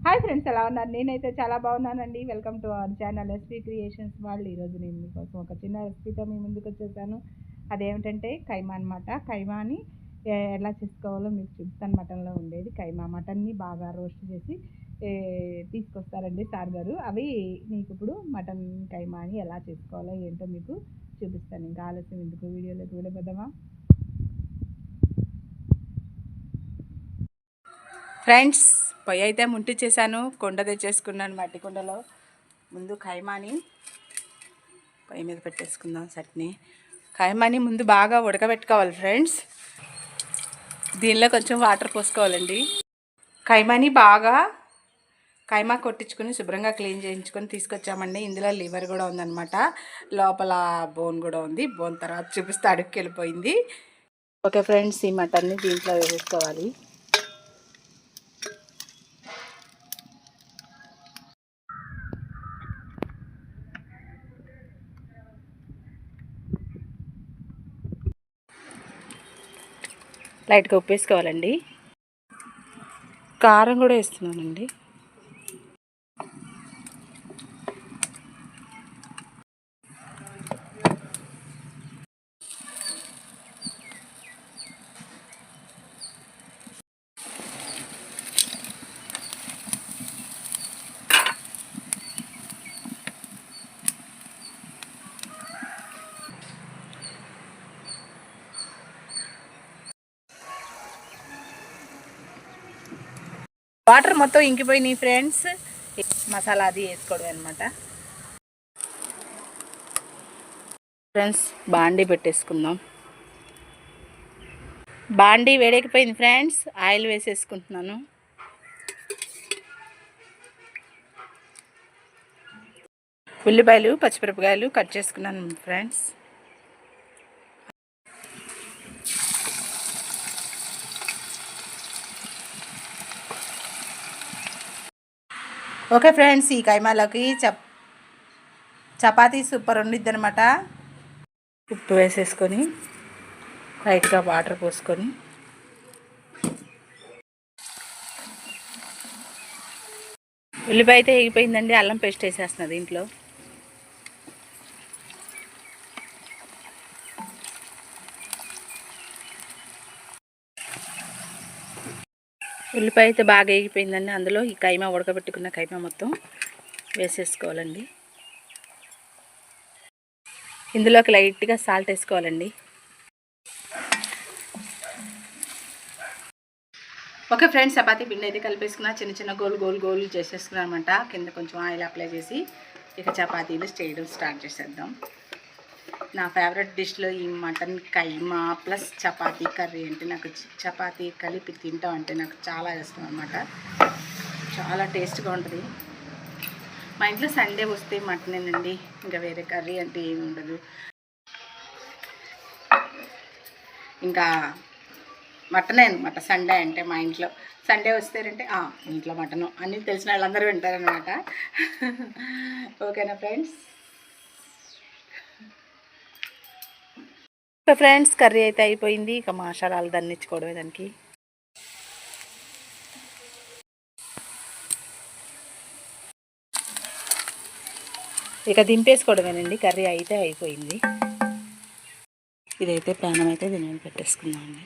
Hi friends, ఎలా ఉన్నారు? నేనైతే చాలా బాగున్నానండి. Welcome to our channel SP creations వాళ్ళు. ఈరోజు నేను మీకోసం ఒక చిన్న రెసిపీతో మీ ముందుకు వచ్చేసాను. అదేమిటంటే కైమా అనమాట. కైమాని ఎలా చేసుకోవాలో మీకు చూపిస్తాను. మటన్లో ఉండేది కైమా. మటన్ని బాగా రోస్ట్ చేసి తీసుకొస్తారండి సార్ గారు. అవి మీకు ఇప్పుడు మటన్ కైమాని ఎలా చేసుకోవాలో ఏంటో మీకు చూపిస్తాను. ఇంకా ఆలస్యం ఎందుకు, వీడియోలోకి వెళ్ళిపోదామా ఫ్రెండ్స్? పొయ్యి అయితే ముట్టించేసాను. కుండ తెచ్చేసుకున్నాను, మట్టి కుండలో. ముందు కైమాని పొయ్యి మీద పెట్టేసుకుందాం. చట్నీ కైమాని ముందు బాగా ఉడకబెట్టుకోవాలి ఫ్రెండ్స్. దీనిలో కొంచెం వాటర్ పోసుకోవాలండి. కైమాని బాగా కైమా కొట్టించుకొని శుభ్రంగా క్లీన్ చేయించుకొని తీసుకొచ్చామండి. ఇందులో లివర్ కూడా ఉందన్నమాట, లోపల బోన్ కూడా ఉంది. బోన్ తర్వాత చూపిస్తే అడుగుకి వెళ్ళిపోయింది. ఓకే ఫ్రెండ్స్, ఈ మటన్ని దీంట్లో వేసుకోవాలి. లైట్గా ఉప్పు వేసుకోవాలండి. కారం కూడా వేస్తున్నానండి. వాటర్ మొత్తం ఇంకిపోయినాయి ఫ్రెండ్స్. మసాలా అది వేసుకోవడం అనమాట. ఫ్రెండ్స్, బాండీ పెట్టేసుకుందాం. బాండీ వేడెక్కిపోయింది ఫ్రెండ్స్. ఆయిల్ వేసేసుకుంటున్నాను. ఉల్లిపాయలు, పచ్చిమిరపకాయలు కట్ చేసుకున్నాను ఫ్రెండ్స్. ఓకే ఫ్రెండ్స్, ఈ కైమాలోకి చపాతీ సూపర్ ఉండిద్ది అనమాట. ఉప్పు వేసేసుకొని లైట్గా వాటర్ పోసుకొని ఉల్లిపాయ అయితే వేగిపోయిందండి. అల్లం పేస్ట్ వేసేస్తున్నా దీంట్లో. ఉల్లిపాయ అయితే బాగా వేగిపోయిందండి. అందులో ఈ కైమా, ఉడకబెట్టుకున్న కైమా మొత్తం వేసేసుకోవాలండి. ఇందులోకి లైట్గా సాల్ట్ వేసుకోవాలండి. ఓకే ఫ్రెండ్స్, చపాతీ పిండి అయితే కలిపేసుకున్నా. చిన్న చిన్న గోలు చేసేసుకున్నాను అనమాట. కింద కొంచెం ఆయిల్ అప్లై చేసి ఇక చపాతీలు చేయడం స్టార్ట్ చేసేద్దాం. నా ఫేవరెట్ డిష్లో ఈ మటన్ కైమా ప్లస్ చపాతీ కర్రీ అంటే, నాకు చపాతీ కలిపి తింటాం అంటే నాకు చాలా ఇష్టం అనమాట. చాలా టేస్ట్గా ఉంటుంది. మా ఇంట్లో సండే వస్తే మటనేనండి, ఇంకా వేరే కర్రీ అంటే ఏమి ఉండదు. ఇంకా మటనే అనమాట సండే అంటే. మా ఇంట్లో సండే వస్తారంటే ఇంట్లో మటను అన్నీ తెలిసిన వాళ్ళందరూ వింటారనమాట. ఓకేనా ఫ్రెండ్స్? ఫ్రెండ్స్, కర్రీ అయితే అయిపోయింది. ఇక మసాలాలు దన్నించుకోవడమే దానికి. ఇక దింపేసుకోవడమేనండి. కర్రీ అయితే అయిపోయింది. ఇదైతే ప్యానం అయితే దీని మీద పెట్టేసుకుందామండి.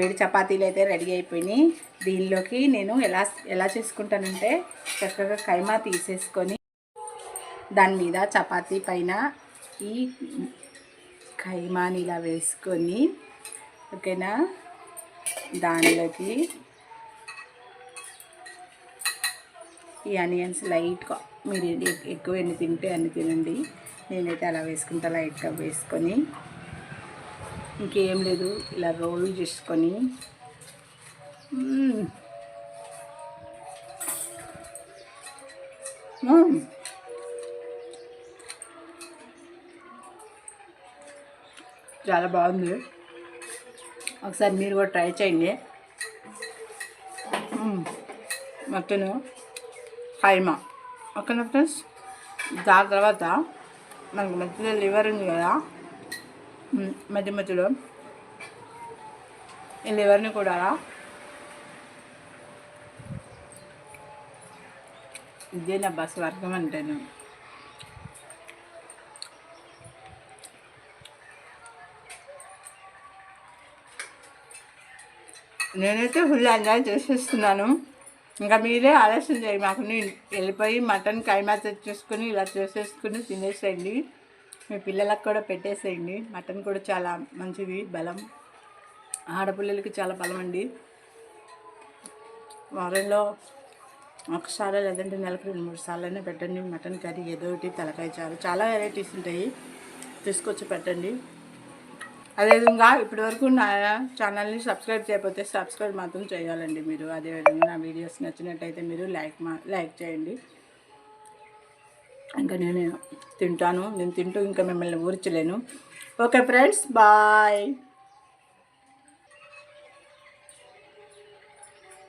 వేడి చపాతీలు అయితే రెడీ అయిపోయినాయి. దీనిలోకి నేను ఎలా చేసుకుంటానంటే, చక్కగా కైమా తీసేసుకొని దాని మీద చపాతీ పైన ఈ కైమాని ఇలా వేసుకొని, ఓకేనా, దానిలోకి ఈ ఆనియన్స్ లైట్గా, మీరు ఎక్కువ ఎన్ని తింటే అన్ని తినండి. నేనైతే అలా వేసుకుంటా, లైట్గా వేసుకొని ఇంకేం లేదు, ఇలా రోల్ చేసుకొని చాలా బాగుంది. ఒకసారి మీరు కూడా ట్రై చేయండి. మటను కైమా ఓకేనా ఫ్రెండ్స్. దాని తర్వాత మనకు మధ్యలో లివర్ ఉంది కదా, మధ్య మధ్యలో ఈ లివర్ని కూడా ఇదే నా బస్ వర్గం అంటాను. నేనైతే ఫుల్ ఎంజాయ్ చేసేస్తున్నాను. ఇంకా మీరే ఆలస్యం చేయండి, మాకు వెళ్ళిపోయి మటన్ కైమా తెచ్చేసుకుని ఇలా చేసేసుకుని తినేసేయండి. మీ పిల్లలకు కూడా పెట్టేసేయండి. మటన్ కూడా చాలా మంచిది, బలం. ఆడపిల్లలకి చాలా బలం అండి. వారంలో ఒకసారి లేదంటే నెలకు 2-3 సార్లైనా పెట్టండి మటన్ కర్రీ. ఏదో ఒకటి తలకాయ చారు, చాలా వెరైటీస్ ఉంటాయి, తీసుకొచ్చి పెట్టండి. అదేవిధంగా ఇప్పటివరకు నా ఛానల్ని సబ్స్క్రైబ్ చేయకపోతే సబ్స్క్రైబ్ మాత్రం చేయాలండి మీరు. అదేవిధంగా నా వీడియోస్ నచ్చినట్టయితే మీరు లైక్ చేయండి. ఇంకా నేను తింటూ ఇంకా మిమ్మల్ని ఊర్చలేను. Okay friends, bye.